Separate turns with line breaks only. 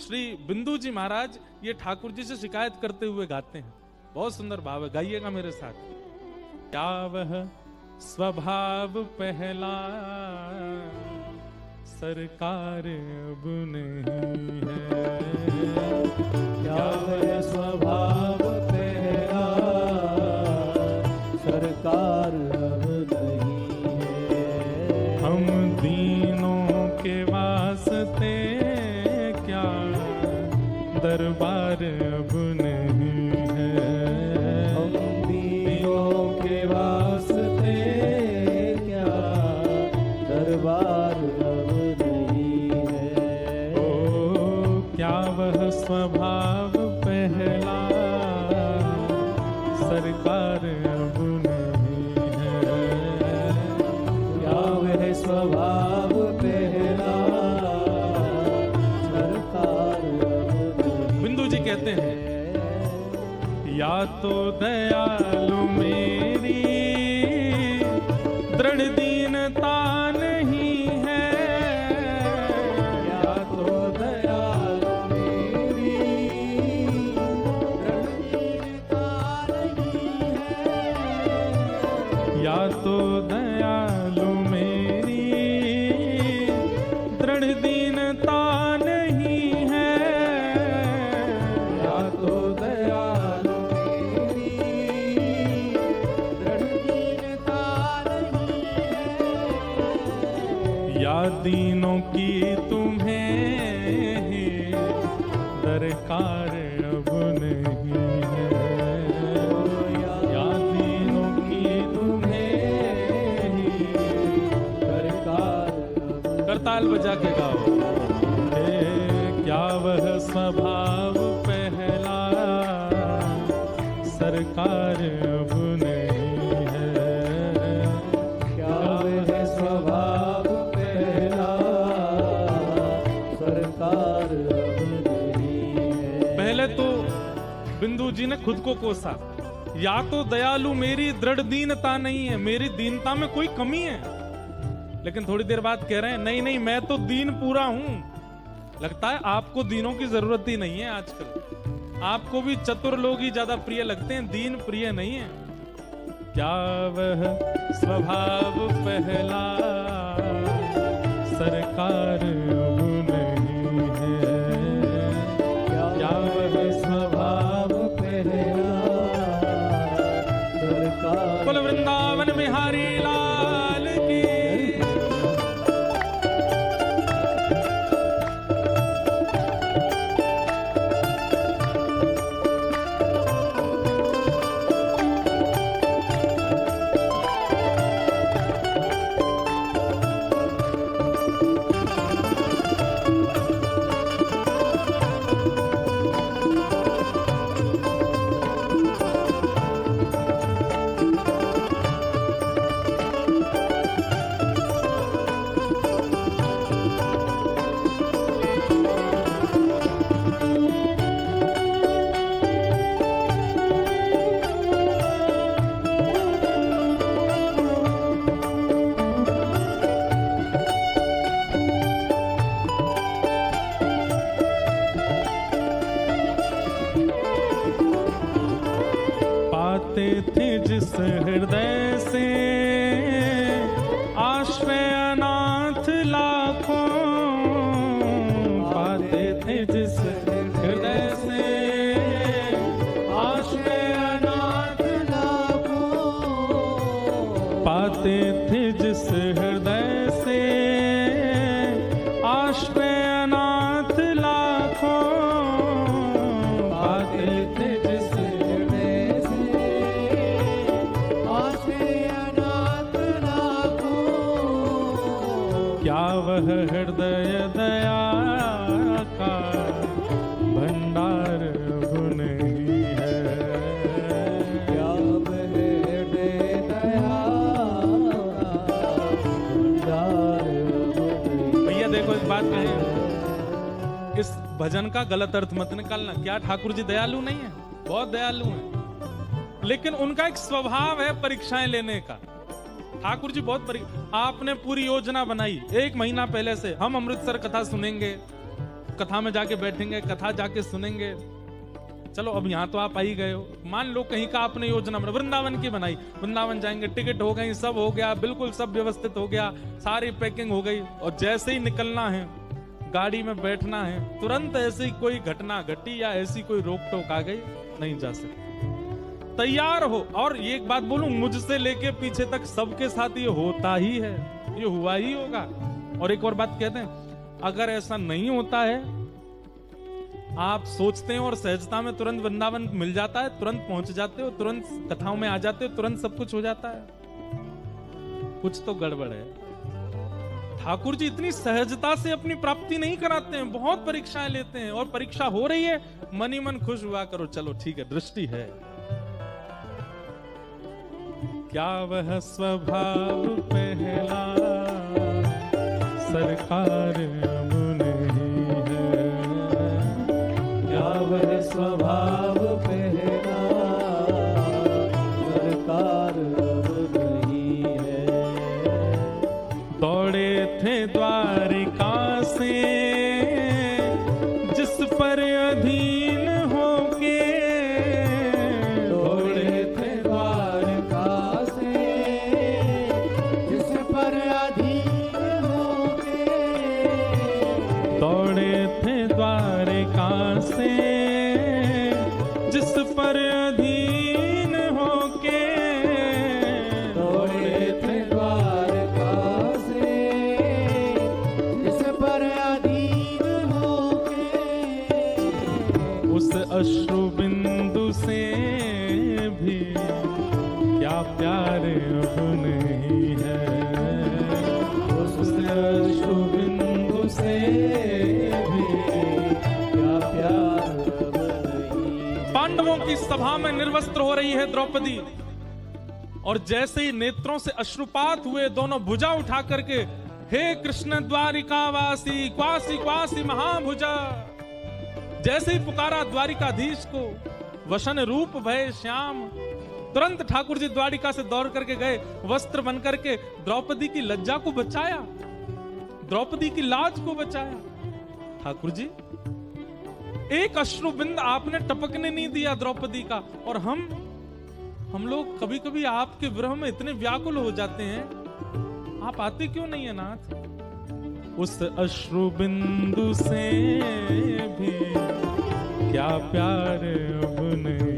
श्री बिंदु जी महाराज ये ठाकुर जी से शिकायत करते हुए गाते हैं। बहुत सुंदर भाव है, गाइएगा मेरे साथ। क्या वह स्वभाव पहला सरकार अब नहीं है,
क्या वह स्वभाव पहला सरकार अब नहीं है।
हम दीनों के वास्ते क्या दरबार अब नहीं है।
हम दीनों के वास्ते क्या दरबार अब नहीं है।
ओ क्या वह स्वभाव पहला सरकार अब नहीं है।
क्या वह स्वभाव पहला सरकार अब नहीं।
बिंदु जी कहते हैं, या तो दयालु मेरी दृढ़ दीनता नहीं है,
या तो दयालु मेरी दृढ़ दीनता नहीं है।
या तो दयालु मेरी दृढ़ दीनता नहीं है।
या तो दयालु मेरी दृढ़ दीनता नहीं है।
या दीनों की तुम्हें दरकार अब नहीं है। या दीनों की तुम्हें
सरकार अब
करताल बजा के गाओ। क्या वह स्वभाव पहला सरकार अब नहीं है।
क्या वह स्वभाव पहला सरकार अब नहीं है।
पहले तो बिंदु जी ने खुद को कोसा, या तो दयालु मेरी दृढ़ दीनता नहीं है, मेरी दीनता में कोई कमी है। लेकिन थोड़ी देर बाद कह रहे हैं, नहीं नहीं मैं तो दीन पूरा हूं। लगता है आपको दीनों की जरूरत ही नहीं है आजकल, आपको भी चतुर लोग ही ज्यादा प्रिय लगते हैं, दीन प्रिय नहीं है। क्या वह स्वभाव पहला सरकार अब नहीं है।
क्या वह स्वभाव पहला सरकार।
बोल वृंदावन बिहारी लाल की। पाते थे जिस हृदय से आश्रय अनाथ लाखों, पाते थे जिस हृदय से आश्रय अनाथ
लाखों।
पाते थे जिस हृदय से आश्रय अनाथ लाखों। पाते थे जिस
हृदय से आश्रय अनाथ लाखों।
क्या वह हृदय दया का भंडार अब नहीं है।
क्या वह हृदय दया का भंडार अब नहीं।
भैया देखो एक बात कहें, इस भजन का गलत अर्थ मत निकालना। क्या ठाकुर जी दयालु नहीं है? बहुत दयालु हैं, लेकिन उनका एक स्वभाव है परीक्षाएं लेने का। ठाकुर जी बहुत आपने पूरी योजना बनाई, 1 महीना पहले से हम अमृतसर कथा सुनेंगे, अब कथा में जाके बैठेंगे, कथा जाके सुनेंगे। चलो अब यहाँ तो आप आ ही गए हो, मान लो कहीं का आपने योजना बना, वृंदावन की बनाई, वृंदावन जाएंगे, टिकट हो गई, सब हो गया, बिल्कुल सब व्यवस्थित हो गया, सारी पैकिंग हो गई, और जैसे ही निकलना है, गाड़ी में बैठना है, तुरंत ऐसी कोई घटना घटी या ऐसी कोई रोक टोक आ गई, नहीं जा सकते। तैयार हो। और ये एक बात बोलूं, मुझसे लेके पीछे तक सबके साथ ये होता ही है, ये हुआ ही होगा। और एक और बात कहते हैं, अगर ऐसा नहीं होता है, आप सोचते हैं और सहजता में तुरंत वृंदावन मिल जाता है, तुरंत पहुंच जाते हो, तुरंत कथाओं में आ जाते हो, तुरंत सब कुछ हो जाता है, कुछ तो गड़बड़ है। ठाकुर जी इतनी सहजता से अपनी प्राप्ति नहीं कराते हैं, बहुत परीक्षाएं लेते हैं, और परीक्षा हो रही है, मन ही मन खुश हुआ करो, चलो ठीक है, दृष्टि है। क्या वह स्वभाव पहला सरकार अब नहीं है,
क्या वह स्वभाव पहला सरकार अब नहीं है।
दौड़े थे द्वारिका से जिस पर अधीन होके,
दौड़े थे द्वारिका से जिस पर अधीन होके,
दौड़े थे द्वारिका से जिस पर अधीन होके,
दौड़े थे द्वारिका से जिस पर अधीन होके,
उस अश्रु बिंदु से भी क्या प्यार अब नहीं है,
उस अश्रु बिंदु से भी क्या प्यार अब नहीं।
पांडवों की सभा में निर्वस्त्र हो रही है द्रौपदी, और जैसे ही नेत्रों से अश्रुपात हुए, दोनों भुजा उठा करके, हे कृष्ण द्वारिकावासी क्वासी क्वासी महाभुजा, जैसे ही पुकारा द्वारिकाधीश को, वसन रूप भय श्याम, तुरंत ठाकुर जी द्वारिका से दौड़ करके गए, वस्त्र बन करके द्रौपदी की लज्जा को बचाया, द्रौपदी की लाज को बचाया। ठाकुर जी एक अश्रुबिंद आपने टपकने नहीं दिया द्रौपदी का, और हम लोग कभी कभी आपके विरह में इतने व्याकुल हो जाते हैं, आप आते क्यों नहीं है नाथ? उस अश्रु बिंदु से भी क्या प्यार अब नहीं